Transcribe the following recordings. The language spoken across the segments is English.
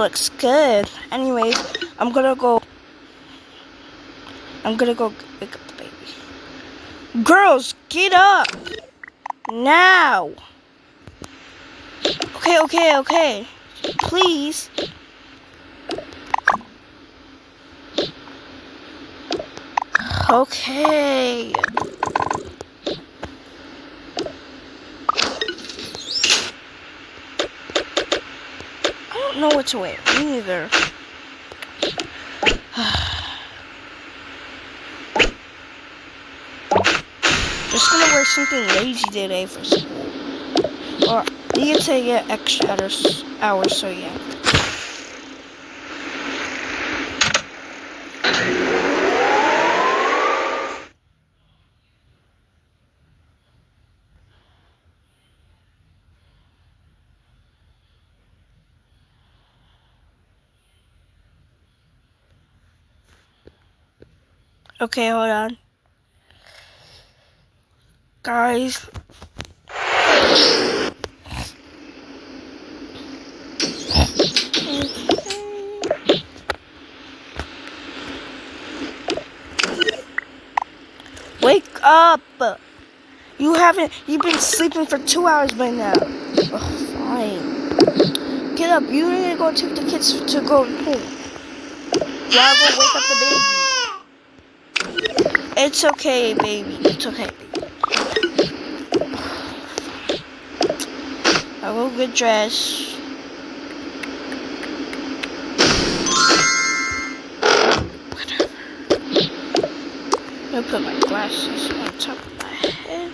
Looks good. Anyways, I'm gonna go pick up the baby. Girls, get up! Now! Okay. Please. Okay. I don't know what to wear. Me neither. Just gonna wear something lazy today for school. Or need to get extra hours, so yeah. Okay, hold on. Guys. Wake up! You've been sleeping for 2 hours by now. Oh, fine. Get up, you need to go take the kids to go home. While I go wake up the baby. It's okay, baby. It's okay, baby. I'll go get dressed. Whatever. I'll put my glasses on top of my head.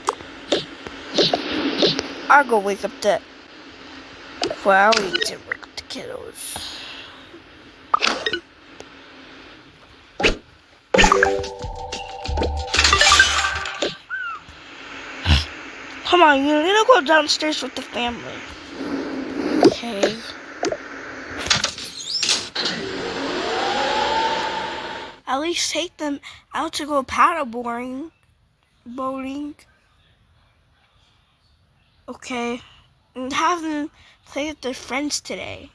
I'll go wake up the... Well, I already did wake up the kiddos. Come on, you need to go downstairs with the family. Okay. At least take them out to go paddle boating. Okay. And have them play with their friends today.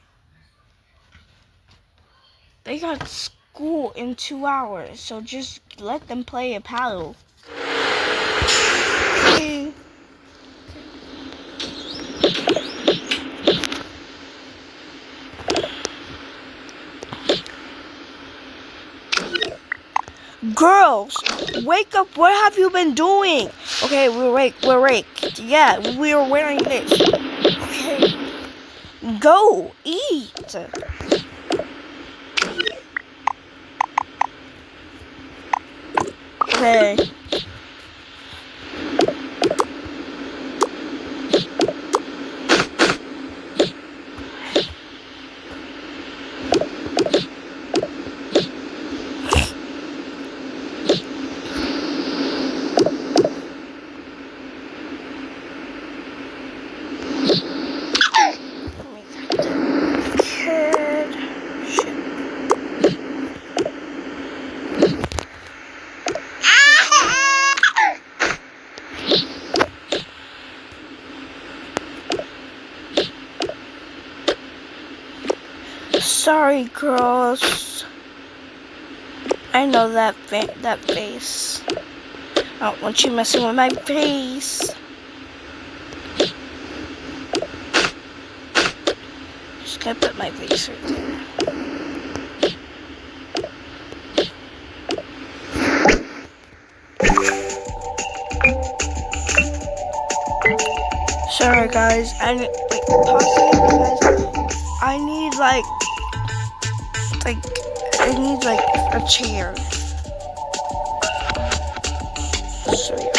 They got school in 2 hours, so just let them play a paddle. Okay. Girls, wake up. What have you been doing? Okay, we're awake. Yeah, we are wearing this. Okay. Go eat. Okay. Sorry, girls. I know that face. I don't want you messing with my face. Just gonna put my face right there. Sorry, guys. I need I need a chair. So yeah.